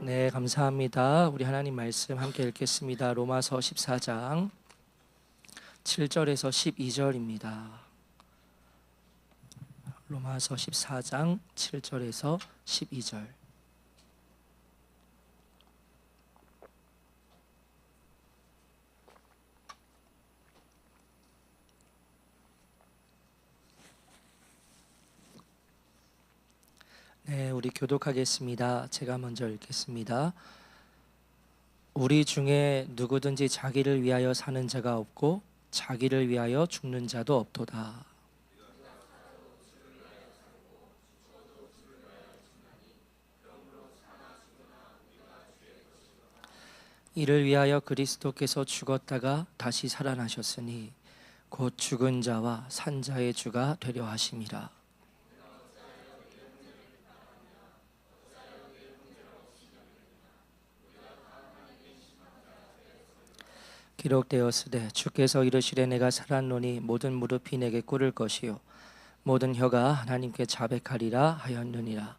네, 감사합니다. 우리 하나님 말씀 함께 읽겠습니다. 로마서 14장 7절에서 12절입니다. 로마서 14장 7절에서 12절. 네, 우리 교독하겠습니다. 제가 먼저 읽겠습니다. 우리 중에 누구든지 자기를 위하여 사는 자가 없고 자기를 위하여 죽는 자도 없도다. 이를 위하여 그리스도께서 죽었다가 다시 살아나셨으니 곧 죽은 자와 산 자의 주가 되려 하심이라. 기록되었으되 주께서 이르시되 내가 살았노니 모든 무릎이 내게 꿇을 것이요 모든 혀가 하나님께 자백하리라 하였느니라.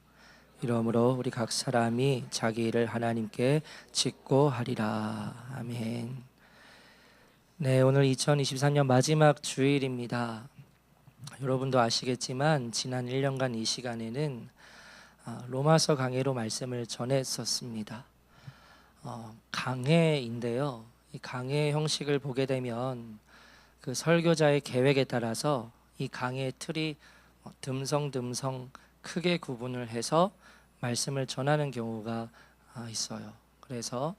이러므로 우리 각 사람이 자기 일을 하나님께 짓고 하리라. 아멘. 네, 오늘 2023년 마지막 주일입니다. 여러분도 아시겠지만 지난 1년간 이 시간에는 로마서 강해로 말씀을 전했었습니다. 강해인데요, 이 강해 형식을 보게 되면 그 설교자의 계획에 따라서 이 강해 틀이 듬성듬성 크게 구분을 해서 말씀을 전하는 경우가 있어요. 그래서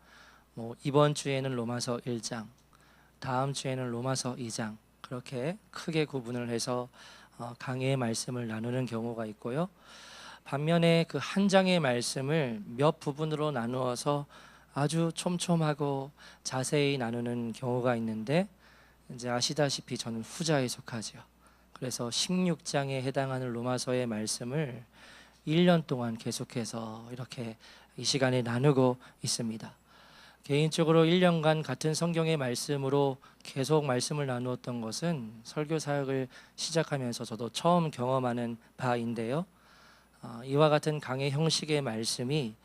이번 주에는 로마서 1장, 다음 주에는 로마서 2장 그렇게 크게 구분을 해서 강해의 말씀을 나누는 경우가 있고요. 반면에 그 한 장의 말씀을 몇 부분으로 나누어서 아주 촘촘하고 자세히 나누는 경우가 있는데, 이제 아시다시피 저는 후자에 속하죠. 그래서 16장에 해당하는 로마서의 말씀을 1년 동안 계속해서 이렇게 이 시간에 나누고 있습니다. 개인적으로 1년간 같은 성경의 말씀으로 계속 말씀을 나누었던 것은 설교 사역을 시작하면서 저도 처음 경험하는 바인데요. 이와 같은 강의 형식의 말씀이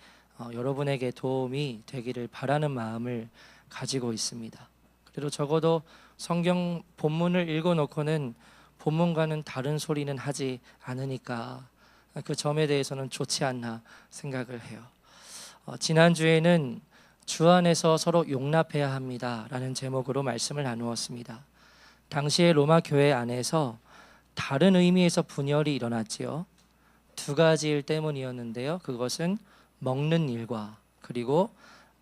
여러분에게 도움이 되기를 바라는 마음을 가지고 있습니다. 그래도 적어도 성경 본문을 읽어놓고는 본문과는 다른 소리는 하지 않으니까 그 점에 대해서는 좋지 않나 생각을 해요. 지난주에는 주 안에서 서로 용납해야 합니다 라는 제목으로 말씀을 나누었습니다. 당시의 로마 교회 안에서 다른 의미에서 분열이 일어났지요. 두 가지 일 때문이었는데요, 그것은 먹는 일과 그리고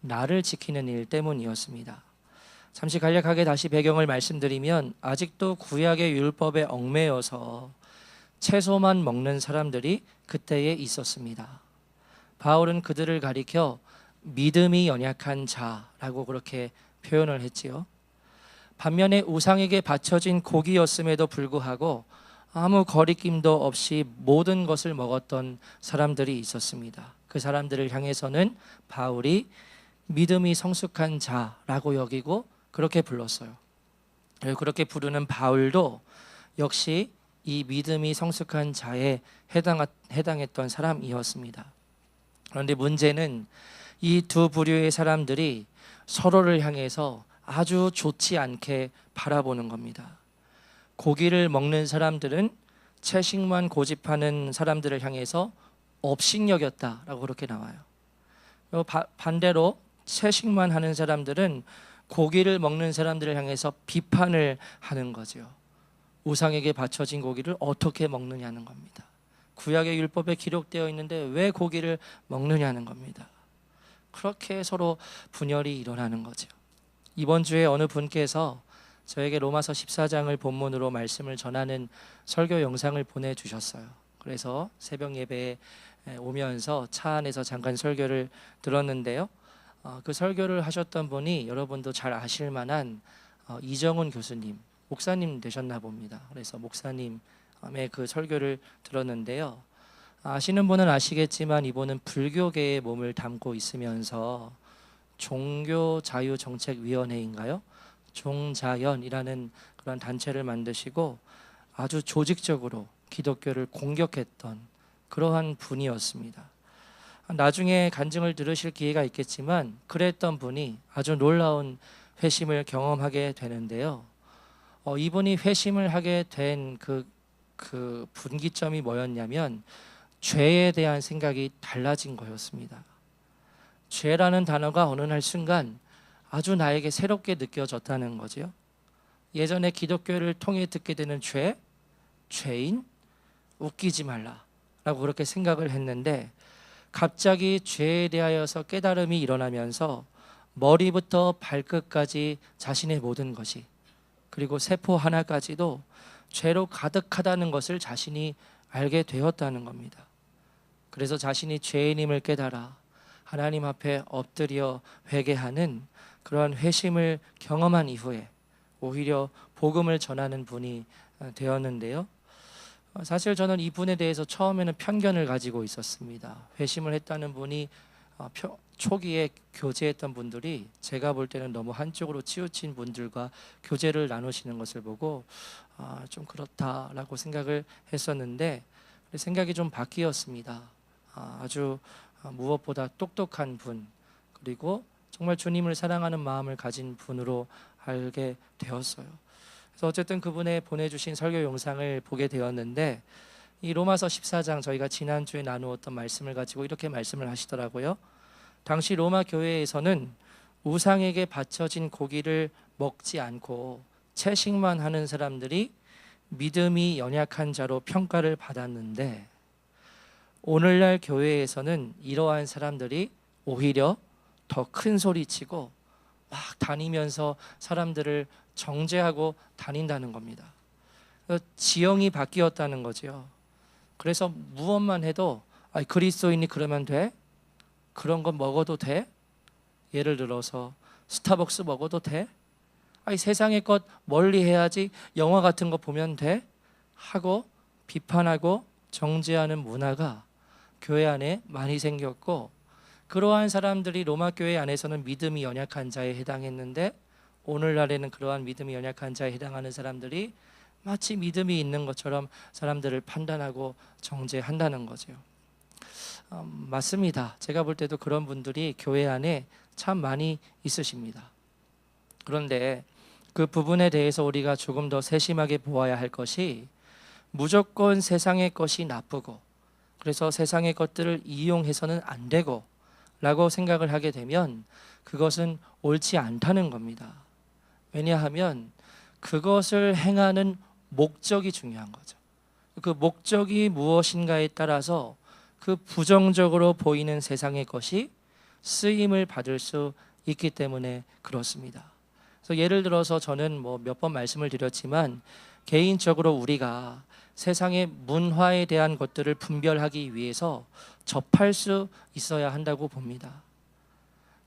나를 지키는 일 때문이었습니다. 잠시 간략하게 다시 배경을 말씀드리면, 아직도 구약의 율법에 얽매여서 채소만 먹는 사람들이 그때에 있었습니다. 바울은 그들을 가리켜 믿음이 연약한 자라고 그렇게 표현을 했지요. 반면에 우상에게 바쳐진 고기였음에도 불구하고 아무 거리낌도 없이 모든 것을 먹었던 사람들이 있었습니다. 그 사람들을 향해서는 바울이 믿음이 성숙한 자라고 여기고 그렇게 불렀어요. 그렇게 부르는 바울도 역시 이 믿음이 성숙한 자에 해당했던 사람이었습니다. 그런데 문제는 이 두 부류의 사람들이 서로를 향해서 아주 좋지 않게 바라보는 겁니다. 고기를 먹는 사람들은 채식만 고집하는 사람들을 향해서 업신여겼다라고 그렇게 나와요. 반대로 채식만 하는 사람들은 고기를 먹는 사람들을 향해서 비판을 하는 거죠. 우상에게 바쳐진 고기를 어떻게 먹느냐는 겁니다. 구약의 율법에 기록되어 있는데 왜 고기를 먹느냐는 겁니다. 그렇게 서로 분열이 일어나는 거죠. 이번 주에 어느 분께서 저에게 로마서 14장을 본문으로 말씀을 전하는 설교 영상을 보내주셨어요. 그래서 새벽 예배에 오면서 차 안에서 잠깐 설교를 들었는데요, 그 설교를 하셨던 분이 여러분도 잘 아실 만한 이정훈 교수님, 목사님 되셨나 봅니다. 그래서 목사님의 그 설교를 들었는데요, 아시는 분은 아시겠지만 이분은 불교계에 몸을 담고 있으면서 종교자유정책위원회인가요? 종자연이라는 그런 단체를 만드시고 아주 조직적으로 기독교를 공격했던 그러한 분이었습니다. 나중에 간증을 들으실 기회가 있겠지만 그랬던 분이 아주 놀라운 회심을 경험하게 되는데요. 이분이 회심을 하게 된 그 분기점이 뭐였냐면 죄에 대한 생각이 달라진 거였습니다. 죄라는 단어가 어느 날 순간 아주 나에게 새롭게 느껴졌다는 거죠. 예전에 기독교를 통해 듣게 되는 죄, 죄인, 웃기지 말라라고 그렇게 생각을 했는데 갑자기 죄에 대하여서 깨달음이 일어나면서 머리부터 발끝까지 자신의 모든 것이 그리고 세포 하나까지도 죄로 가득하다는 것을 자신이 알게 되었다는 겁니다. 그래서 자신이 죄인임을 깨달아 하나님 앞에 엎드려 회개하는 그러한 회심을 경험한 이후에 오히려 복음을 전하는 분이 되었는데요. 사실 저는 이 분에 대해서 처음에는 편견을 가지고 있었습니다. 회심을 했다는 분이 초기에 교제했던 분들이 제가 볼 때는 너무 한쪽으로 치우친 분들과 교제를 나누시는 것을 보고 좀 그렇다라고 생각을 했었는데 생각이 좀 바뀌었습니다. 아주 무엇보다 똑똑한 분, 그리고 정말 주님을 사랑하는 마음을 가진 분으로 알게 되었어요. 그래서 어쨌든 그분의 보내주신 설교 영상을 보게 되었는데 이 로마서 14장 저희가 지난주에 나누었던 말씀을 가지고 이렇게 말씀을 하시더라고요. 당시 로마 교회에서는 우상에게 바쳐진 고기를 먹지 않고 채식만 하는 사람들이 믿음이 연약한 자로 평가를 받았는데 오늘날 교회에서는 이러한 사람들이 오히려 더 큰 소리치고 막 다니면서 사람들을 정죄하고 다닌다는 겁니다. 지형이 바뀌었다는 거죠. 그래서 무엇만 해도 그리스도인이 그러면 돼? 그런 거 먹어도 돼? 예를 들어서 스타벅스 먹어도 돼? 세상의 것 멀리 해야지, 영화 같은 거 보면 돼? 하고 비판하고 정죄하는 문화가 교회 안에 많이 생겼고, 그러한 사람들이 로마 교회 안에서는 믿음이 연약한 자에 해당했는데 오늘날에는 그러한 믿음이 연약한 자에 해당하는 사람들이 마치 믿음이 있는 것처럼 사람들을 판단하고 정죄한다는 거죠. 맞습니다. 제가 볼 때도 그런 분들이 교회 안에 참 많이 있으십니다. 그런데 그 부분에 대해서 우리가 조금 더 세심하게 보아야 할 것이, 무조건 세상의 것이 나쁘고 그래서 세상의 것들을 이용해서는 안 되고 라고 생각을 하게 되면 그것은 옳지 않다는 겁니다. 왜냐하면 그것을 행하는 목적이 중요한 거죠. 그 목적이 무엇인가에 따라서 그 부정적으로 보이는 세상의 것이 쓰임을 받을 수 있기 때문에 그렇습니다. 그래서 예를 들어서 저는 몇 번 말씀을 드렸지만 개인적으로 우리가 세상의 문화에 대한 것들을 분별하기 위해서 접할 수 있어야 한다고 봅니다.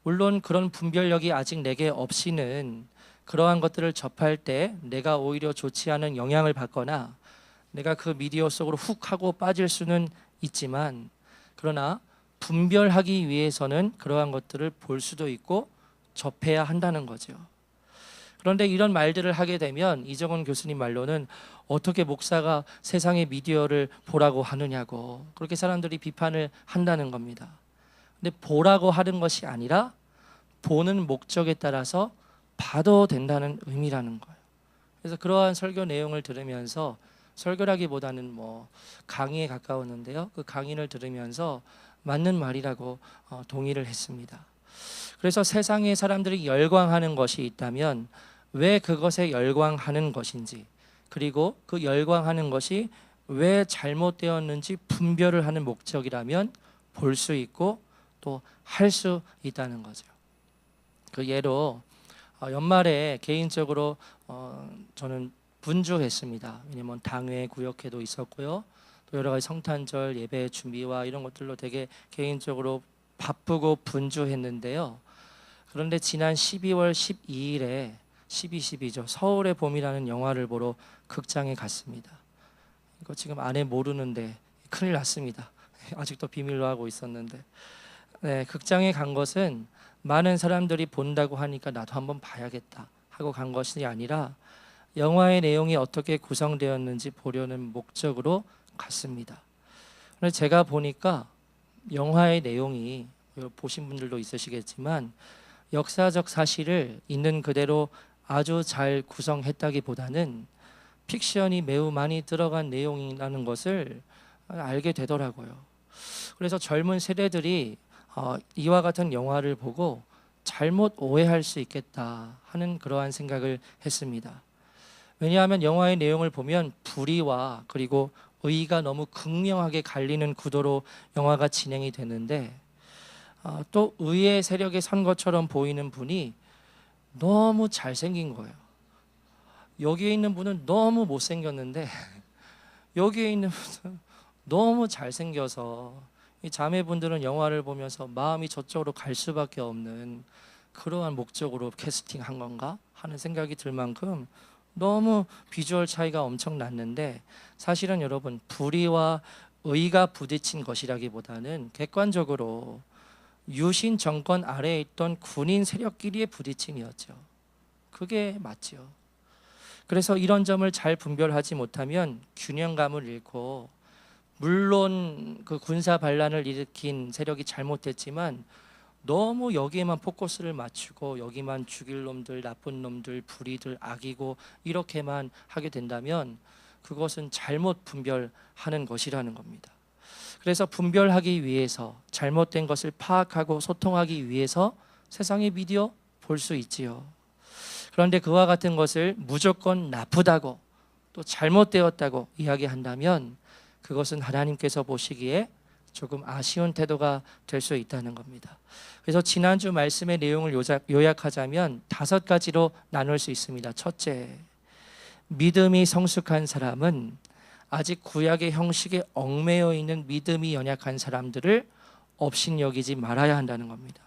물론 그런 분별력이 아직 내게 없이는 그러한 것들을 접할 때 내가 오히려 좋지 않은 영향을 받거나 내가 그 미디어 속으로 훅 하고 빠질 수는 있지만, 그러나 분별하기 위해서는 그러한 것들을 볼 수도 있고 접해야 한다는 거죠. 그런데 이런 말들을 하게 되면 이정원 교수님 말로는 어떻게 목사가 세상의 미디어를 보라고 하느냐고 그렇게 사람들이 비판을 한다는 겁니다. 근데 보라고 하는 것이 아니라 보는 목적에 따라서 봐도 된다는 의미라는 거예요. 그래서 그러한 설교 내용을 들으면서, 설교라기보다는 강의에 가까웠는데요, 그 강의를 들으면서 맞는 말이라고 동의를 했습니다. 그래서 세상에 사람들이 열광하는 것이 있다면 왜 그것에 열광하는 것인지, 그리고 그 열광하는 것이 왜 잘못되었는지 분별을 하는 목적이라면 볼 수 있고 또 할 수 있다는 거죠. 그 예로 연말에 개인적으로 저는 분주했습니다. 왜냐면 당회 구역회도 있었고요, 또 여러 가지 성탄절 예배 준비와 이런 것들로 되게 개인적으로 바쁘고 분주했는데요. 그런데 지난 12월 12일에 12.12죠. 서울의 봄이라는 영화를 보러 극장에 갔습니다. 이거 지금 아내 모르는데 큰일 났습니다. 아직도 비밀로 하고 있었는데, 극장에 간 것은 많은 사람들이 본다고 하니까 나도 한번 봐야겠다 하고 간 것이 아니라 영화의 내용이 어떻게 구성되었는지 보려는 목적으로 갔습니다. 그런데 제가 보니까 영화의 내용이 보신 분들도 있으시겠지만 역사적 사실을 있는 그대로 아주 잘 구성했다기보다는 픽션이 매우 많이 들어간 내용이라는 것을 알게 되더라고요. 그래서 젊은 세대들이 이와 같은 영화를 보고 잘못 오해할 수 있겠다 하는 그러한 생각을 했습니다. 왜냐하면 영화의 내용을 보면 불의와 그리고 의가 너무 극명하게 갈리는 구도로 영화가 진행이 되는데 또 의의 세력에 선 것처럼 보이는 분이 너무 잘생긴 거예요. 여기에 있는 분은 너무 못생겼는데 여기에 있는 분은 너무 잘생겨서 이 자매분들은 영화를 보면서 마음이 저쪽으로 갈 수밖에 없는 그러한 목적으로 캐스팅한 건가 하는 생각이 들 만큼 너무 비주얼 차이가 엄청 났는데, 사실은 여러분 불의와 의가 부딪힌 것이라기보다는 객관적으로 유신 정권 아래에 있던 군인 세력끼리의 부딪힘이었죠. 그게 맞죠. 그래서 이런 점을 잘 분별하지 못하면 균형감을 잃고, 물론 그 군사 반란을 일으킨 세력이 잘못됐지만 너무 여기에만 포커스를 맞추고 여기만 죽일 놈들, 나쁜 놈들, 불의들, 악이고 이렇게만 하게 된다면 그것은 잘못 분별하는 것이라는 겁니다. 그래서 분별하기 위해서, 잘못된 것을 파악하고 소통하기 위해서 세상의 미디어 볼 수 있지요. 그런데 그와 같은 것을 무조건 나쁘다고 또 잘못되었다고 이야기한다면 그것은 하나님께서 보시기에 조금 아쉬운 태도가 될 수 있다는 겁니다. 그래서 지난주 말씀의 내용을 요약하자면 5가지로 나눌 수 있습니다. 첫째, 믿음이 성숙한 사람은 아직 구약의 형식에 얽매여 있는 믿음이 연약한 사람들을 업신여기지 말아야 한다는 겁니다.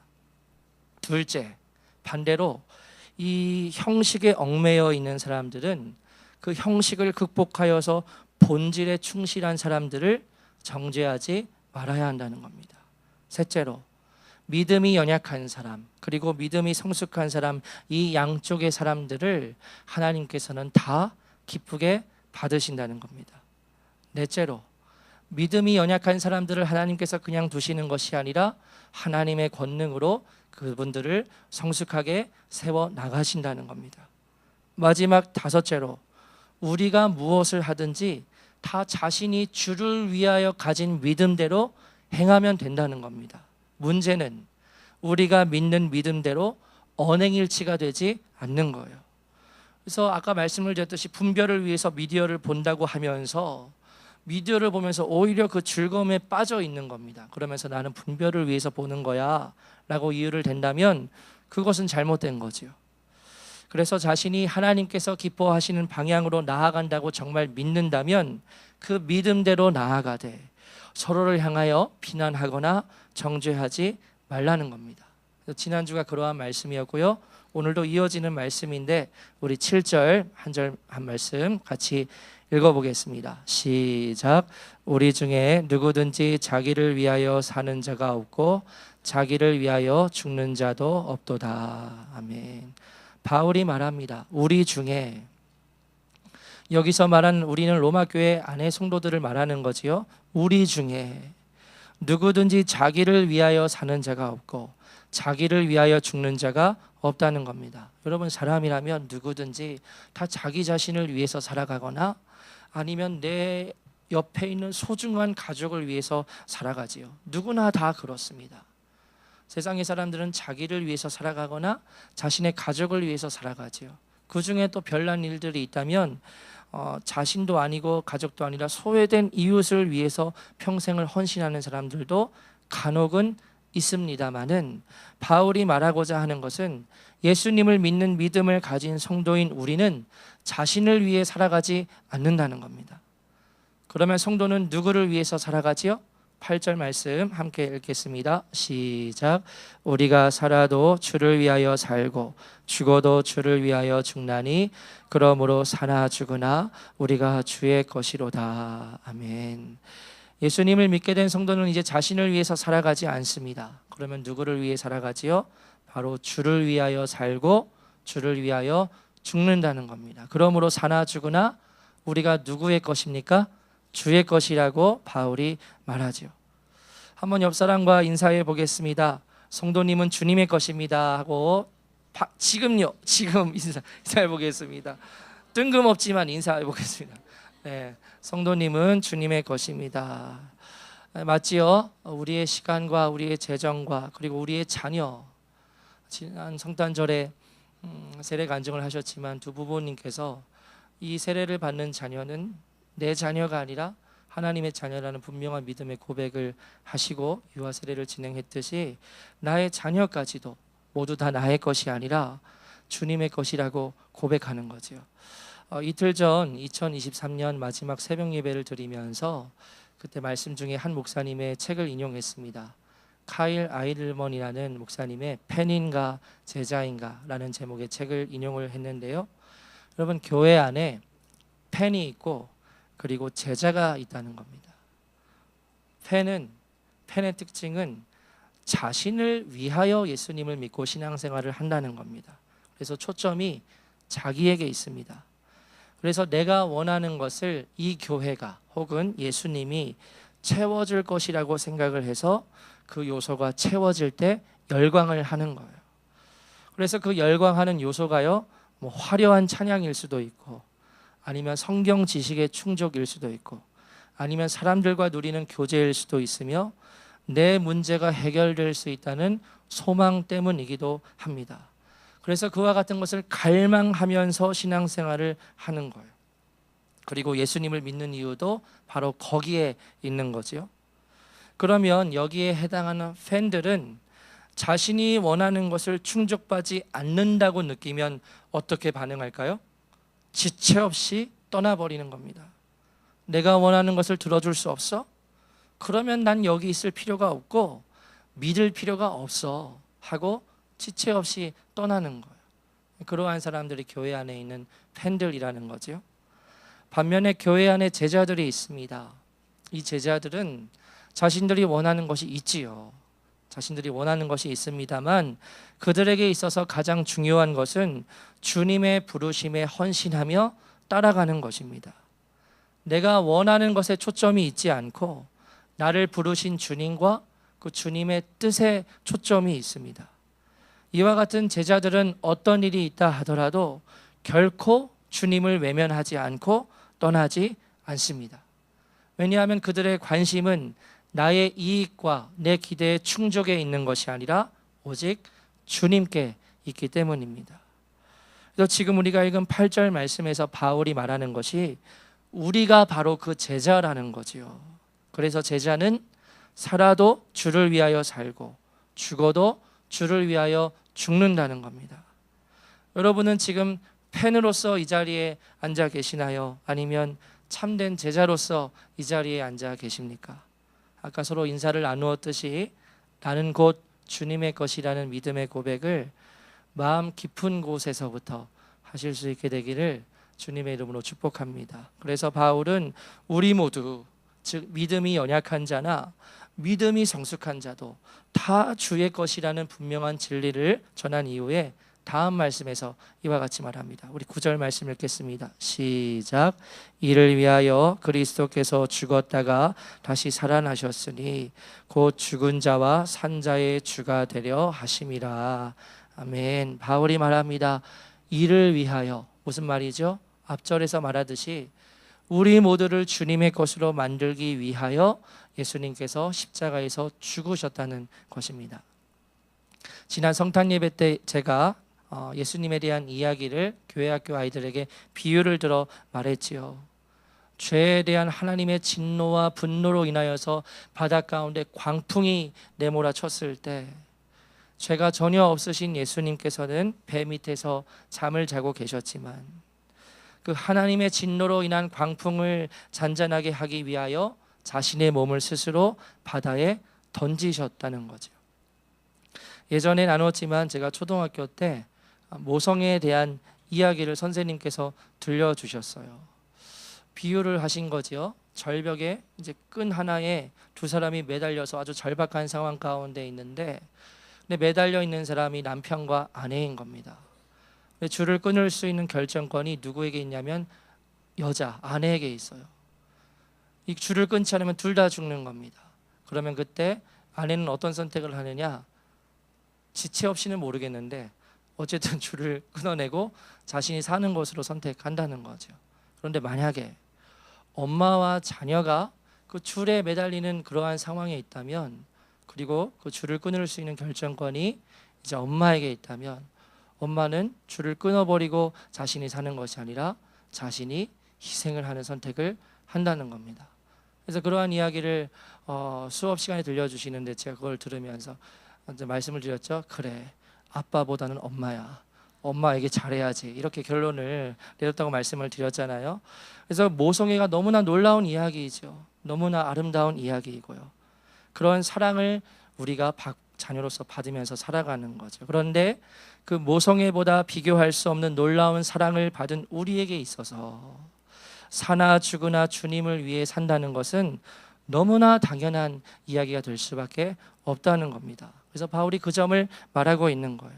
둘째, 반대로 이 형식에 얽매여 있는 사람들은 그 형식을 극복하여서 본질에 충실한 사람들을 정죄하지 말아야 한다는 겁니다. 셋째로, 믿음이 연약한 사람 그리고 믿음이 성숙한 사람, 이 양쪽의 사람들을 하나님께서는 다 기쁘게 받으신다는 겁니다. 넷째로, 믿음이 연약한 사람들을 하나님께서 그냥 두시는 것이 아니라 하나님의 권능으로 그분들을 성숙하게 세워 나가신다는 겁니다. 마지막 5째로, 우리가 무엇을 하든지 다 자신이 주를 위하여 가진 믿음대로 행하면 된다는 겁니다. 문제는 우리가 믿는 믿음대로 언행일치가 되지 않는 거예요. 그래서 아까 말씀을 드렸듯이 분별을 위해서 미디어를 본다고 하면서 미디어를 보면서 오히려 그 즐거움에 빠져 있는 겁니다. 그러면서 나는 분별을 위해서 보는 거야 라고 이유를 댄다면 그것은 잘못된 거죠. 그래서 자신이 하나님께서 기뻐하시는 방향으로 나아간다고 정말 믿는다면 그 믿음대로 나아가되 서로를 향하여 비난하거나 정죄하지 말라는 겁니다. 지난주가 그러한 말씀이었고요. 오늘도 이어지는 말씀인데 우리 7절 한 말씀 같이 읽어보겠습니다. 시작. 우리 중에 누구든지 자기를 위하여 사는 자가 없고 자기를 위하여 죽는 자도 없도다. 아멘. 바울이 말합니다. 우리 중에, 여기서 말하는 우리는 로마 교회 안의 성도들을 말하는 거지요. 우리 중에 누구든지 자기를 위하여 사는 자가 없고 자기를 위하여 죽는 자가 없다는 겁니다. 여러분, 사람이라면 누구든지 다 자기 자신을 위해서 살아가거나 아니면 내 옆에 있는 소중한 가족을 위해서 살아가지요. 누구나 다 그렇습니다. 세상의 사람들은 자기를 위해서 살아가거나 자신의 가족을 위해서 살아가지요. 그 중에 또 별난 일들이 있다면 자신도 아니고 가족도 아니라 소외된 이웃을 위해서 평생을 헌신하는 사람들도 간혹은 있습니다마는, 바울이 말하고자 하는 것은 예수님을 믿는 믿음을 가진 성도인 우리는 자신을 위해 살아가지 않는다는 겁니다. 그러면 성도는 누구를 위해서 살아가지요? 8절 말씀 함께 읽겠습니다. 시작. 우리가 살아도 주를 위하여 살고 죽어도 주를 위하여 죽나니 그러므로 사나 죽으나 우리가 주의 것이로다. 아멘. 예수님을 믿게 된 성도는 이제 자신을 위해서 살아가지 않습니다. 그러면 누구를 위해 살아가지요? 바로 주를 위하여 살고 주를 위하여 죽는다는 겁니다. 그러므로 사나 죽으나 우리가 누구의 것입니까? 주의 것이라고 바울이 말하죠. 한번 옆 사람과 인사해 보겠습니다. 성도님은 주님의 것입니다 하고 지금요, 지금 인사해 보겠습니다. 뜬금없지만 인사해 보겠습니다. 네, 성도님은 주님의 것입니다. 맞지요? 우리의 시간과 우리의 재정과 그리고 우리의 자녀, 지난 성탄절에 세례 간증을 하셨지만 두 부모님께서 이 세례를 받는 자녀는 내 자녀가 아니라 하나님의 자녀라는 분명한 믿음의 고백을 하시고 유아 세례를 진행했듯이 나의 자녀까지도 모두 다 나의 것이 아니라 주님의 것이라고 고백하는 거죠. 이틀 전 2023년 마지막 새벽 예배를 드리면서 그때 말씀 중에 한 목사님의 책을 인용했습니다. 카일 아이들먼이라는 목사님의 팬인가 제자인가라는 제목의 책을 인용을 했는데요. 여러분, 교회 안에 팬이 있고 그리고 제자가 있다는 겁니다. 팬의 특징은 자신을 위하여 예수님을 믿고 신앙생활을 한다는 겁니다. 그래서 초점이 자기에게 있습니다. 그래서 내가 원하는 것을 이 교회가 혹은 예수님이 채워줄 것이라고 생각을 해서 그 요소가 채워질 때 열광을 하는 거예요. 그래서 그 열광하는 요소가요, 화려한 찬양일 수도 있고, 아니면 성경 지식의 충족일 수도 있고, 아니면 사람들과 누리는 교제일 수도 있으며, 내 문제가 해결될 수 있다는 소망 때문이기도 합니다. 그래서 그와 같은 것을 갈망하면서 신앙생활을 하는 거예요. 그리고 예수님을 믿는 이유도 바로 거기에 있는 거죠. 그러면 여기에 해당하는 팬들은 자신이 원하는 것을 충족받지 않는다고 느끼면 어떻게 반응할까요? 지체 없이 떠나버리는 겁니다. 내가 원하는 것을 들어줄 수 없어? 그러면 난 여기 있을 필요가 없고 믿을 필요가 없어 하고 지체 없이 떠나는 거예요. 그러한 사람들이 교회 안에 있는 팬들이라는 거죠. 반면에 교회 안에 제자들이 있습니다. 이 제자들은 자신들이 원하는 것이 있지요. 자신들이 원하는 것이 있습니다만 그들에게 있어서 가장 중요한 것은 주님의 부르심에 헌신하며 따라가는 것입니다. 내가 원하는 것에 초점이 있지 않고 나를 부르신 주님과 그 주님의 뜻에 초점이 있습니다. 이와 같은 제자들은 어떤 일이 있다 하더라도 결코 주님을 외면하지 않고 떠나지 않습니다. 왜냐하면 그들의 관심은 나의 이익과 내 기대의 충족에 있는 것이 아니라 오직 주님께 있기 때문입니다. 그래서 지금 우리가 읽은 8절 말씀에서 바울이 말하는 것이 우리가 바로 그 제자라는 거지요. 그래서 제자는 살아도 주를 위하여 살고 죽어도 주를 위하여 죽는다는 겁니다. 여러분은 지금 팬으로서 이 자리에 앉아 계시나요? 아니면 참된 제자로서 이 자리에 앉아 계십니까? 아까 서로 인사를 나누었듯이 나는 곧 주님의 것이라는 믿음의 고백을 마음 깊은 곳에서부터 하실 수 있게 되기를 주님의 이름으로 축복합니다. 그래서 바울은 우리 모두, 즉 믿음이 연약한 자나 믿음이 성숙한 자도 다 주의 것이라는 분명한 진리를 전한 이후에 다음 말씀에서 이와 같이 말합니다. 우리 9절 말씀 읽겠습니다. 시작. 이를 위하여 그리스도께서 죽었다가 다시 살아나셨으니 곧 죽은 자와 산 자의 주가 되려 하심이라. 아멘. 바울이 말합니다. 이를 위하여, 무슨 말이죠? 앞절에서 말하듯이 우리 모두를 주님의 것으로 만들기 위하여 예수님께서 십자가에서 죽으셨다는 것입니다. 지난 성탄 예배 때 제가 예수님에 대한 이야기를 교회 학교 아이들에게 비유를 들어 말했지요. 죄에 대한 하나님의 진노와 분노로 인하여서 바닷 가운데 광풍이 내몰아쳤을 때 죄가 전혀 없으신 예수님께서는 배 밑에서 잠을 자고 계셨지만 그 하나님의 진노로 인한 광풍을 잔잔하게 하기 위하여 자신의 몸을 스스로 바다에 던지셨다는 거죠. 예전에 나눴지만 제가 초등학교 때 모성애에 대한 이야기를 선생님께서 들려주셨어요. 비유를 하신 거지요. 절벽에 이제 끈 하나에 두 사람이 매달려서 아주 절박한 상황 가운데 있는데, 근데 매달려 있는 사람이 남편과 아내인 겁니다. 줄을 끊을 수 있는 결정권이 누구에게 있냐면 아내에게 있어요. 이 줄을 끊지 않으면 둘 다 죽는 겁니다. 그러면 그때 아내는 어떤 선택을 하느냐? 지체 없이는 모르겠는데 어쨌든 줄을 끊어내고 자신이 사는 것으로 선택한다는 거죠. 그런데 만약에 엄마와 자녀가 그 줄에 매달리는 그러한 상황에 있다면, 그리고 그 줄을 끊을 수 있는 결정권이 이제 엄마에게 있다면, 엄마는 줄을 끊어버리고 자신이 사는 것이 아니라 자신이 희생을 하는 선택을 한다는 겁니다. 그래서 그러한 이야기를 수업 시간에 들려주시는데 제가 그걸 들으면서 이제 말씀을 드렸죠. 그래, 아빠보다는 엄마야. 엄마에게 잘해야지. 이렇게 결론을 내렸다고 말씀을 드렸잖아요. 그래서 모성애가 너무나 놀라운 이야기이죠. 너무나 아름다운 이야기이고요. 그런 사랑을 우리가 자녀로서 받으면서 살아가는 거죠. 그런데 그 모성애보다 비교할 수 없는 놀라운 사랑을 받은 우리에게 있어서 사나 죽으나 주님을 위해 산다는 것은 너무나 당연한 이야기가 될 수밖에 없다는 겁니다. 그래서 바울이 그 점을 말하고 있는 거예요.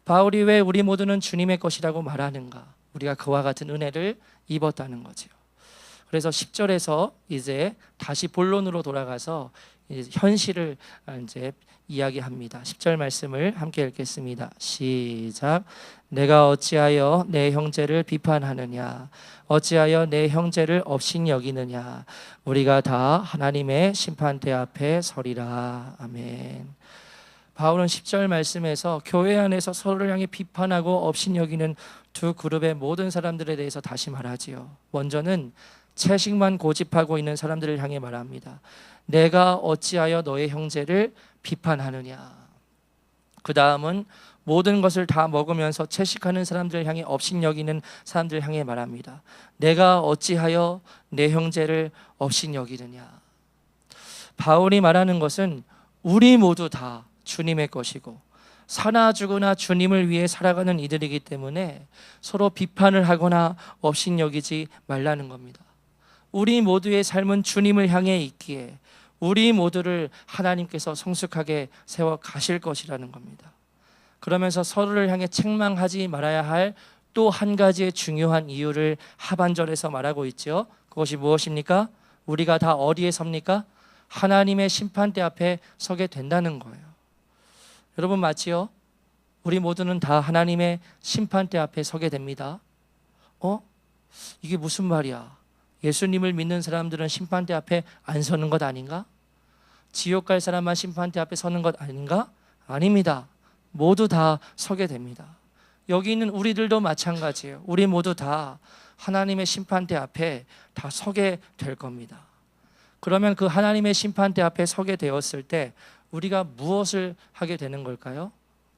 바울이 왜 우리 모두는 주님의 것이라고 말하는가? 우리가 그와 같은 은혜를 입었다는 거죠. 그래서 10절에서 이제 다시 본론으로 돌아가서 이제 현실을 이제 이야기합니다. 10절 말씀을 함께 읽겠습니다. 시작. 내가 어찌하여 내 형제를 비판하느냐? 어찌하여 내 형제를 업신여기느냐? 우리가 다 하나님의 심판대 앞에 서리라. 아멘. 바울은 10절 말씀에서 교회 안에서 서로를 향해 비판하고 업신여기는 두 그룹의 모든 사람들에 대해서 다시 말하지요. 먼저는 채식만 고집하고 있는 사람들을 향해 말합니다. 내가 어찌하여 너의 형제를 비판하느냐? 그 다음은 모든 것을 다 먹으면서 채식하는 사람들을 향해 업신여기는 사람들을 향해 말합니다. 내가 어찌하여 내 형제를 업신여기느냐? 바울이 말하는 것은 우리 모두 다 주님의 것이고 사나 죽으나 주님을 위해 살아가는 이들이기 때문에 서로 비판을 하거나 업신여기지 말라는 겁니다. 우리 모두의 삶은 주님을 향해 있기에 우리 모두를 하나님께서 성숙하게 세워 가실 것이라는 겁니다. 그러면서 서로를 향해 책망하지 말아야 할 또 한 가지의 중요한 이유를 하반절에서 말하고 있죠. 그것이 무엇입니까? 우리가 다 어디에 섭니까? 하나님의 심판대 앞에 서게 된다는 거예요. 여러분 맞지요? 우리 모두는 다 하나님의 심판대 앞에 서게 됩니다. 이게 무슨 말이야? 예수님을 믿는 사람들은 심판대 앞에 안 서는 것 아닌가? 지옥 갈 사람만 심판대 앞에 서는 것 아닌가? 아닙니다. 모두 다 서게 됩니다. 여기 있는 우리들도 마찬가지예요. 우리 모두 다 하나님의 심판대 앞에 다 서게 될 겁니다. 그러면 그 하나님의 심판대 앞에 서게 되었을 때 우리가 무엇을 하게 되는 걸까요?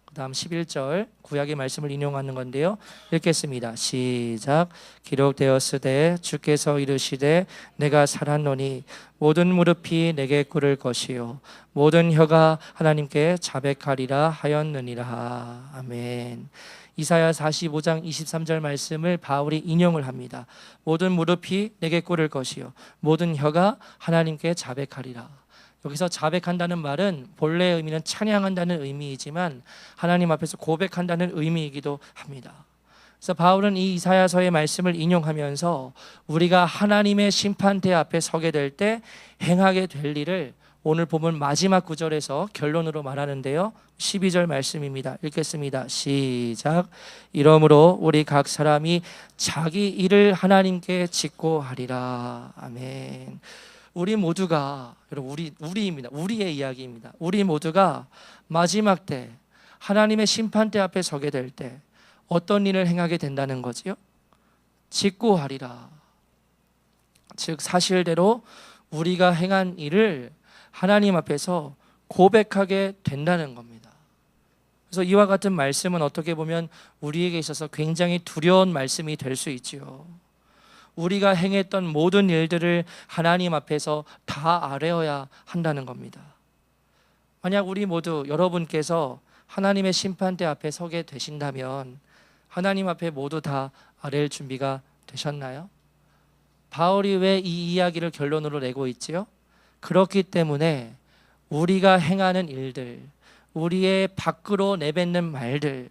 그 다음 11절 구약의 말씀을 인용하는 건데요. 읽겠습니다. 시작. 기록되었으되 주께서 이르시되 내가 살았노니 모든 무릎이 내게 꿇을 것이요 모든 혀가 하나님께 자백하리라 하였느니라. 아멘. 이사야 45장 23절 말씀을 바울이 인용을 합니다. 모든 무릎이 내게 꿇을 것이요 모든 혀가 하나님께 자백하리라. 여기서 자백한다는 말은 본래 의미는 찬양한다는 의미이지만 하나님 앞에서 고백한다는 의미이기도 합니다. 그래서 바울은 이 이사야서의 말씀을 인용하면서 우리가 하나님의 심판대 앞에 서게 될 때 행하게 될 일을 오늘 본문 마지막 구절에서 결론으로 말하는데요. 12절 말씀입니다. 읽겠습니다. 시작. 이러므로 우리 각 사람이 자기 일을 하나님께 짓고 하리라. 아멘. 우리 모두가, 여러분 우리입니다. 우리의 이야기입니다. 우리 모두가 마지막 때 하나님의 심판대 앞에 서게 될 때 어떤 일을 행하게 된다는 거지요? 짓고 하리라. 즉 사실대로 우리가 행한 일을 하나님 앞에서 고백하게 된다는 겁니다. 그래서 이와 같은 말씀은 어떻게 보면 우리에게 있어서 굉장히 두려운 말씀이 될 수 있지요. 우리가 행했던 모든 일들을 하나님 앞에서 다 아뢰어야 한다는 겁니다. 만약 우리 모두 여러분께서 하나님의 심판대 앞에 서게 되신다면 하나님 앞에 모두 다 아뢰일 준비가 되셨나요? 바울이 왜 이 이야기를 결론으로 내고 있지요? 그렇기 때문에 우리가 행하는 일들, 우리의 밖으로 내뱉는 말들,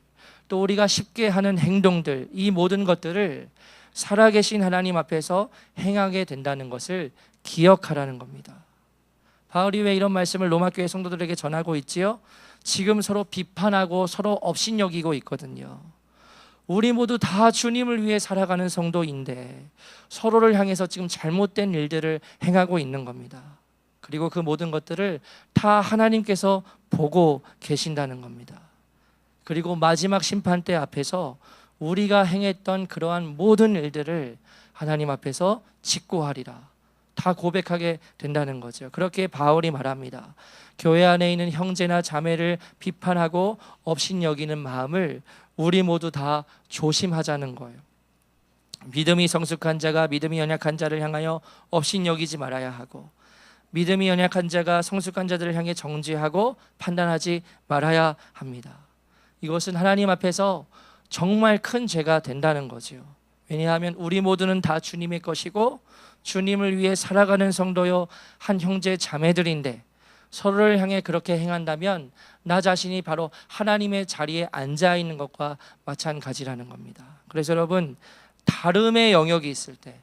또 우리가 쉽게 하는 행동들, 이 모든 것들을 살아계신 하나님 앞에서 행하게 된다는 것을 기억하라는 겁니다. 바울이 왜 이런 말씀을 로마 교회 성도들에게 전하고 있지요? 지금 서로 비판하고 서로 업신여기고 있거든요. 우리 모두 다 주님을 위해 살아가는 성도인데 서로를 향해서 지금 잘못된 일들을 행하고 있는 겁니다. 그리고 그 모든 것들을 다 하나님께서 보고 계신다는 겁니다. 그리고 마지막 심판대 앞에서 우리가 행했던 그러한 모든 일들을 하나님 앞에서 직고하리라, 다 고백하게 된다는 거죠. 그렇게 바울이 말합니다. 교회 안에 있는 형제나 자매를 비판하고 업신여기는 마음을 우리 모두 다 조심하자는 거예요. 믿음이 성숙한 자가 믿음이 연약한 자를 향하여 업신여기지 말아야 하고, 믿음이 연약한 자가 성숙한 자들을 향해 정죄하고 판단하지 말아야 합니다. 이것은 하나님 앞에서 정말 큰 죄가 된다는 거죠. 왜냐하면 우리 모두는 다 주님의 것이고 주님을 위해 살아가는 성도요 한 형제 자매들인데, 서로를 향해 그렇게 행한다면 나 자신이 바로 하나님의 자리에 앉아 있는 것과 마찬가지라는 겁니다. 그래서 여러분, 다름의 영역이 있을 때,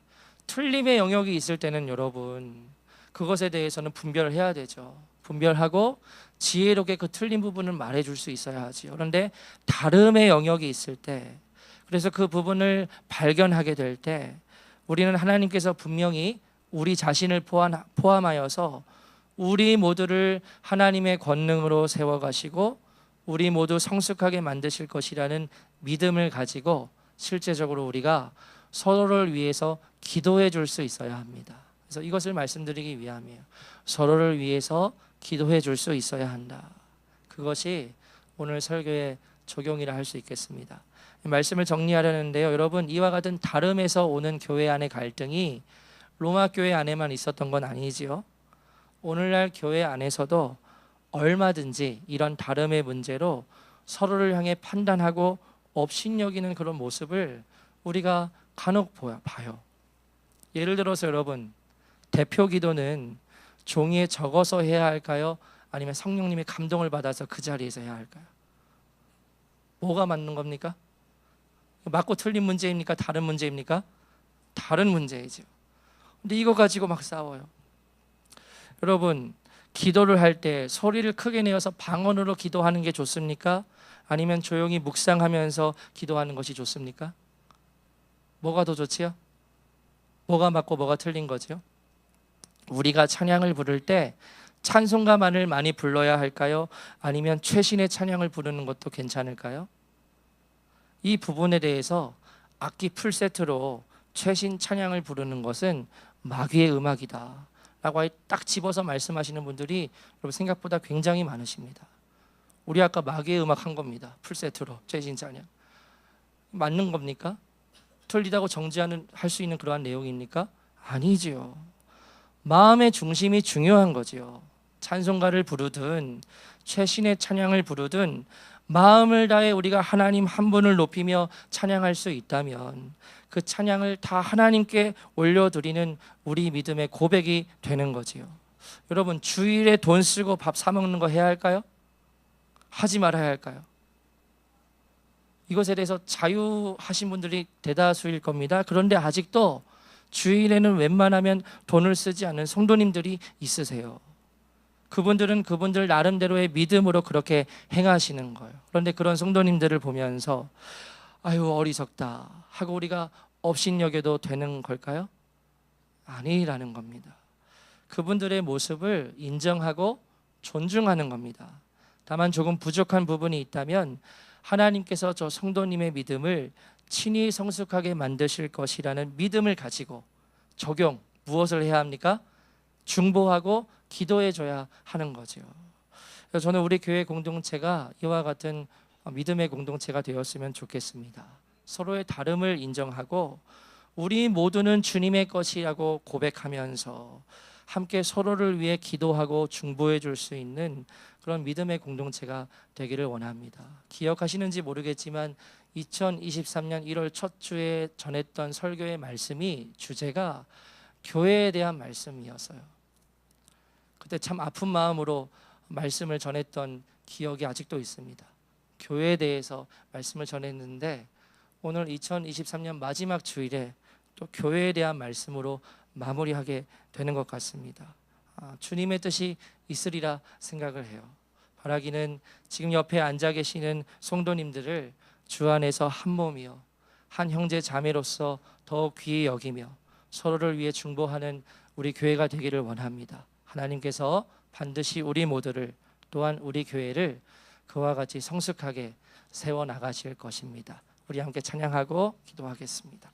틀림의 영역이 있을 때는 여러분 그것에 대해서는 분별을 해야 되죠. 분별하고 지혜롭게 그 틀린 부분을 말해줄 수 있어야 하죠. 그런데 다름의 영역이 있을 때, 그래서 그 부분을 발견하게 될 때 우리는 하나님께서 분명히 우리 자신을 포함하여서 우리 모두를 하나님의 권능으로 세워가시고 우리 모두 성숙하게 만드실 것이라는 믿음을 가지고 실제적으로 우리가 서로를 위해서 기도해 줄 수 있어야 합니다. 그래서 이것을 말씀드리기 위함이에요. 서로를 위해서 기도해 줄 수 있어야 한다. 그것이 오늘 설교의 적용이라 할 수 있겠습니다. 말씀을 정리하려는데요, 여러분, 이와 같은 다름에서 오는 교회 안의 갈등이 로마 교회 안에만 있었던 건 아니지요. 오늘날 교회 안에서도 얼마든지 이런 다름의 문제로 서로를 향해 판단하고 업신여기는 그런 모습을 우리가 간혹 봐요. 예를 들어서 여러분, 대표 기도는 종이에 적어서 해야 할까요? 아니면 성령님의 감동을 받아서 그 자리에서 해야 할까요? 뭐가 맞는 겁니까? 맞고 틀린 문제입니까? 다른 문제입니까? 다른 문제이죠. 근데 이거 가지고 막 싸워요. 여러분, 기도를 할 때 소리를 크게 내어서 방언으로 기도하는 게 좋습니까? 아니면 조용히 묵상하면서 기도하는 것이 좋습니까? 뭐가 더 좋지요? 뭐가 맞고 뭐가 틀린 거죠? 우리가 찬양을 부를 때 찬송가만을 많이 불러야 할까요? 아니면 최신의 찬양을 부르는 것도 괜찮을까요? 이 부분에 대해서 악기 풀세트로 최신 찬양을 부르는 것은 마귀의 음악이다 라고 딱 집어서 말씀하시는 분들이 여러분 생각보다 굉장히 많으십니다. 우리 아까 마귀의 음악 한 겁니다. 풀세트로 최신 찬양. 맞는 겁니까? 틀리다고 정지하는 할 수 있는 그러한 내용입니까? 아니지요. 마음의 중심이 중요한 거지요. 찬송가를 부르든 최신의 찬양을 부르든 마음을 다해 우리가 하나님 한 분을 높이며 찬양할 수 있다면 그 찬양을 다 하나님께 올려드리는 우리 믿음의 고백이 되는 거지요. 여러분, 주일에 돈 쓰고 밥 사 먹는 거 해야 할까요? 하지 말아야 할까요? 이것에 대해서 자유하신 분들이 대다수일 겁니다. 그런데 아직도 주일에는 웬만하면 돈을 쓰지 않는 성도님들이 있으세요. 그분들은 그분들 나름대로의 믿음으로 그렇게 행하시는 거예요. 그런데 그런 성도님들을 보면서 아유 어리석다 하고 우리가 업신여겨도 되는 걸까요? 아니라는 겁니다. 그분들의 모습을 인정하고 존중하는 겁니다. 다만 조금 부족한 부분이 있다면 하나님께서 저 성도님의 믿음을 친히 성숙하게 만드실 것이라는 믿음을 가지고 적용, 무엇을 해야 합니까? 중보하고 기도해 줘야 하는 거죠. 저는 우리 교회 공동체가 이와 같은 믿음의 공동체가 되었으면 좋겠습니다. 서로의 다름을 인정하고 우리 모두는 주님의 것이라고 고백하면서 함께 서로를 위해 기도하고 중보해 줄 수 있는 그런 믿음의 공동체가 되기를 원합니다. 기억하시는지 모르겠지만 2023년 1월 첫 주에 전했던 설교의 말씀이 주제가 교회에 대한 말씀이었어요. 그때 참 아픈 마음으로 말씀을 전했던 기억이 아직도 있습니다. 교회에 대해서 말씀을 전했는데 오늘 2023년 마지막 주일에 또 교회에 대한 말씀으로 마무리하게 되는 것 같습니다. 주님의 뜻이 있으리라 생각을 해요. 바라기는 지금 옆에 앉아 계시는 성도님들을 주 안에서 한 몸이요 한 형제 자매로서 더욱 귀히 여기며 서로를 위해 중보하는 우리 교회가 되기를 원합니다. 하나님께서 반드시 우리 모두를 또한 우리 교회를 그와 같이 성숙하게 세워 나가실 것입니다. 우리 함께 찬양하고 기도하겠습니다.